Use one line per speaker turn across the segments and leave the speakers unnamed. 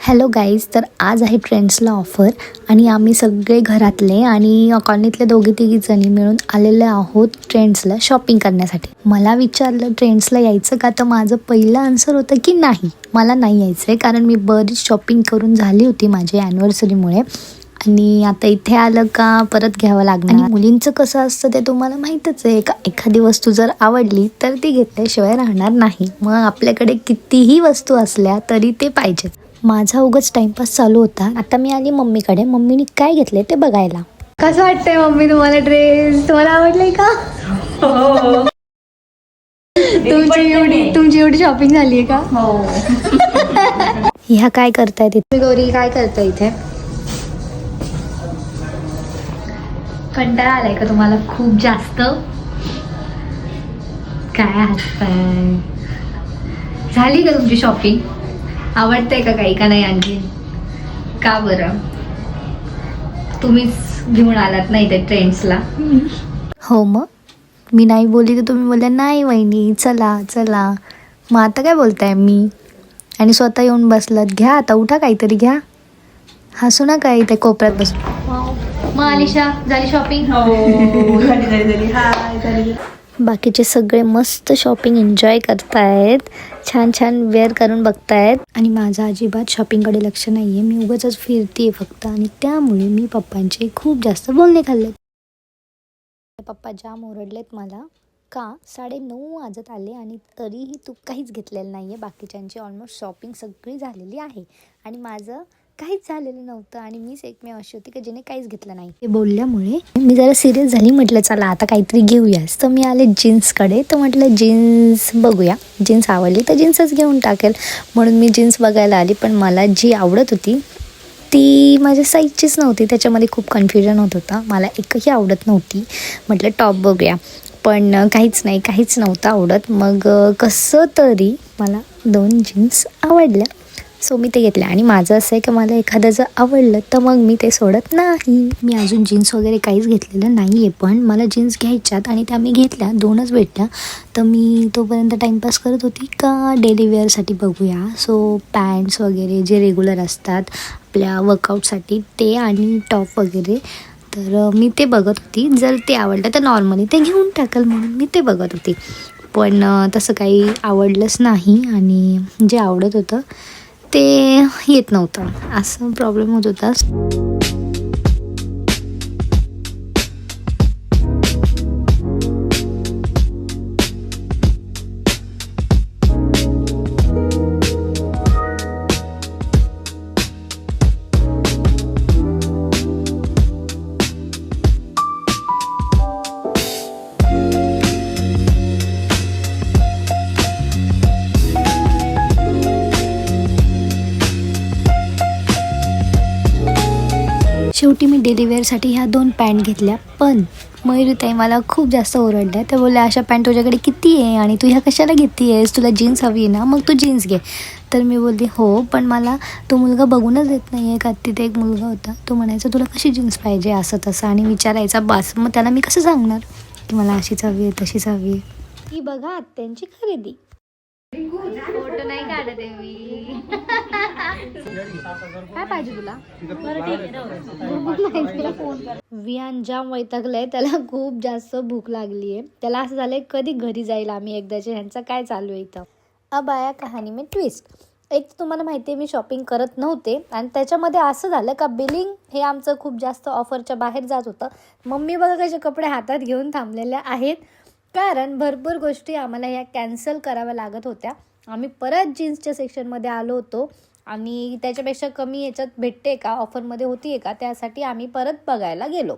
Hello guys, तर आज आहे ट्रेंड्सला ऑफर आणि आम्ही सगळे घरातले आणि कॉलनीतले दोघी तिघी जणी मिळून आलेले आहोत ट्रेंड्सला शॉपिंग करण्यासाठी. मला विचारलं ट्रेंड्सला यायचं का, तर माझं पहिलं आन्सर होतं की नाही, मला नाही यायचं आहे, कारण मी बरीच शॉपिंग करून झाली होती माझ्या ॲनिव्हर्सरीमुळे आणि आता इथे आलं का परत घ्यावं लागणार. आणि मुलींचं कसं असतं ते तुम्हाला माहीतच आहे, एखादी वस्तू जर आवडली तर ती घेतल्याशिवाय राहणार नाही. मग आपल्याकडे कितीही वस्तू असल्या तरी ते पाहिजेत. माझा उगाच टाइमपास चालू होता. आता मी आली मम्मीकडे, मम्मीने काय घेतले ते बघायला. कसं वाटतंय मम्मी तुम्हाला ड्रेस? तुम्हाला आवडलाय का? तुमची एवढी शॉपिंग झाली आहे का? ह्या काय करतायत इथे? गौरी काय करताय इथे? कंटाळा आलाय का तुम्हाला खूप जास्त? काय हसताय? झाली का तुमची शॉपिंग? आवडतंय का काही का नाही आणखी? का बरं? तुम्हीच घेऊन आलात नाही त्या ट्रेंड्सला? हो, मग मी नाही बोलली तर तुम्ही बोलल्या नाही वहिनी चला चला. मग आता काय बोलताय मी? आणि स्वतः येऊन बसलात. घ्या आता, उठा काहीतरी घ्या. हसू नका इथे कोपऱ्यात बसून. मग अलिशा झाली शॉपिंग?
हो झाली. हाय.
बाकीचे सगळे मस्त शॉपिंग एन्जॉय करतायत, छान छान वेअर करून बघतायत आणि माझं अजिबात शॉपिंगकडे लक्ष नाही आहे. मी उगाचच फिरते फक्त आणि त्यामुळे मी पप्पांचे खूप जास्त बोलणे खाल्लेत. पप्पा जाम ओरडलेत मला का 9:30 वाजत आले आणि तरीही तू काहीच घेतलेलं नाही आहे. बाकीच्यांची ऑलमोस्ट शॉपिंग सगळी झालेली आहे आणि माझं काहीच झालेलं नव्हतं आणि मीच एकमेव अशी होती की जिने काहीच घेतलं नाही. ते बोलल्यामुळे मी जरा सिरियस झाली. म्हटलं चला आता काहीतरी घेऊयाच. तर मी आले जीन्सकडे. तर म्हटलं जीन्स बघूया, जीन्स आवडली तर जीन्सच घेऊन टाकेल म्हणून मी जीन्स बघायला आली. पण मला जी आवडत होती ती माझ्या साईजचीच नव्हती. त्याच्यामध्ये खूप कन्फ्युजन होत होता. मला एकही आवडत नव्हती. म्हटलं टॉप बघूया, पण काहीच नव्हतं आवडत. मग कसं तरी मला 2 जीन्स आवडल्या, सो मी ते घेतल्या. आणि माझं असं आहे की मला एखादं जर आवडलं तर मग मी ते सोडत नाही. मी अजून जीन्स वगैरे काहीच घेतलेलं नाही आहे, पण मला जीन्स घ्यायच्यात आणि त्या मी घेतल्या, 2च भेटल्या. तर मी तोपर्यंत टाईमपास करत होती का डेली वेअरसाठी बघूया. सो पॅन्ट्स वगैरे जे रेग्युलर असतात आपल्या वर्कआउटसाठी ते आणि टॉप वगैरे, तर मी ते बघत होती. जर ते आवडलं तर नॉर्मली ते घेऊन टाकल म्हणून मी ते बघत होती. पण तसं काही आवडलंच नाही आणि जे आवडत होतं ते येत नव्हतं, असं प्रॉब्लेम होत होता. शेवटी मी डेली वेअरसाठी ह्या 2 पॅन्ट घेतल्या. पण मयुरीताई मला खूप जास्त ओरडल्या. त्या बोलल्या अशा पॅन्ट तुझ्याकडे किती आहे आणि तू ह्या कशाला घेते आहेस? तुला जीन्स हवी आहे ना, मग तू जीन्स घे. तर मी बोलली हो, पण मला तो मुलगा बघूनच देत नाही आहे का. तिथे एक मुलगा होता, तो म्हणायचा तुला कशी जीन्स पाहिजे असं तसं आणि विचारायचा बस. मग त्याला मी कसं सांगणार की मला अशीच हवी आहे तशीच हवी आहे. ही बघा आत्यांची खरेदी. फोटो नाही काढत आहे मी. काय पाहिजे तुला? विहान जाम वैतागलाय, त्याला खूप जास्त भूक लागली आहे. त्याला असं झालंय कधी घरी जाईल आम्ही एकदाचे. ह्यांचं काय चालू आहे इथं. अब आया कहाणी में ट्विस्ट. एक तर तुम्हाला माहिती आहे मी शॉपिंग करत नव्हते आणि त्याच्यामध्ये असं झालं का बिलिंग हे आमचं खूप जास्त ऑफरच्या बाहेर जात होतं. मम्मी बघा कसे कपडे हातात घेऊन थांबलेल्या आहेत, कारण भरपूर गोष्टी आम्हाला ह्या कॅन्सल कराव्या लागत होत्या. आम्ही परत जीन्सच्या सेक्शनमध्ये आलो होतो आणि त्याच्यापेक्षा कमी याच्यात भेटते का, ऑफरमध्ये होती आहे का, त्यासाठी आम्ही परत बघायला गेलो.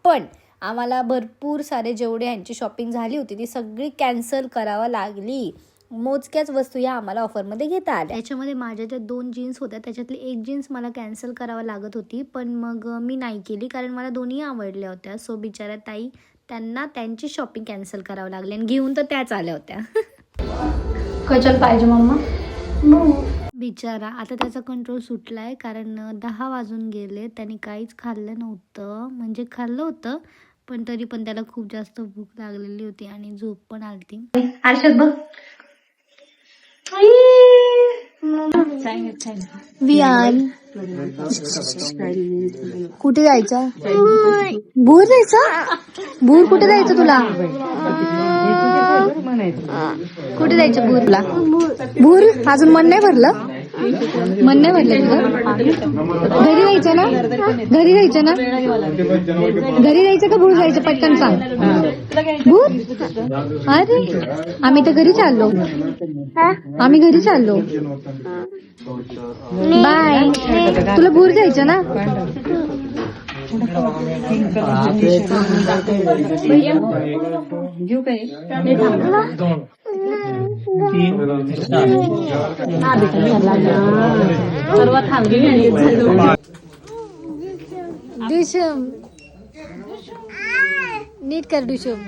पण आम्हाला भरपूर सारे जेवढे ह्यांची शॉपिंग झाली होती ती सगळी कॅन्सल करावं लागली. मोजक्याच वस्तू या आम्हाला ऑफरमध्ये घेता आल्या. त्याच्यामध्ये माझ्या ज्या 2 जीन्स होत्या त्याच्यातली एक जीन्स मला कॅन्सल करावं लागत होती, पण मग मी नाही केली कारण मला दोन्ही आवडल्या होत्या. सो बिचाऱ्या ताई, त्यांना त्यांची शॉपिंग कॅन्सल करावं लागली आणि घेऊन तर त्याच आल्या होत्या.
कचल पाहिजे मम्मा.
बिचारा आता त्याचा कंट्रोल सुटला आहे, कारण 10 वाजून गेले. त्याने काहीच खाल्लं नव्हतं, म्हणजे खाल्लं होतं पण तरी पण त्याला खूप जास्त भूक लागलेली होती आणि झोप पण आलती.
आरशात बघ.
वियान कुठे जायचं? भूर जायचं? भूर कुठे जायचं तुला? कुठे जायचं भूरला? भूर अजून मन नाही भरलं? मन नाही भरलं तुझं? घरी जायचं ना? घरी जायचं ना? घरी जायचं का भूर जायचं? पटकन सांग. भूर? अरे आम्ही तर घरी चाललो. आम्ही घरी चाललो. बाय. तुला भूर जायचं ना? दुशम नीट कर दुशम.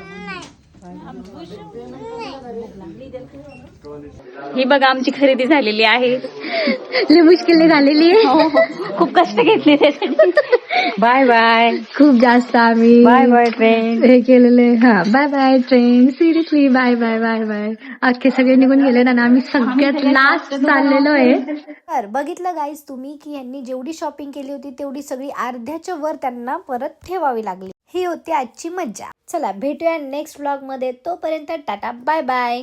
ही बघा आमची खरेदी झालेली आहे.
लय मुश्किल झालेली आहे.
खूप कष्ट घेतले त्यासाठी. Bye bye.
खूप जास्त आम्ही
बाय बाय ट्रेन.
हे केलेले. हा bye bye train. Seriously bye bye bye bye. अख्खे सगळे निघून गेले ना. आम्ही सगळ्यात लास्ट चाललेलो आहे. तर बघितलं गाईज तुम्ही की यांनी जेवढी शॉपिंग केली होती तेवढी सगळी अर्ध्याच्या वर त्यांना परत ठेवावी लागली. ही होती आजची मज्जा. चला भेटूया नेक्स्ट व्लॉग मध्ये. तोपर्यंत टाटा बाय बाय.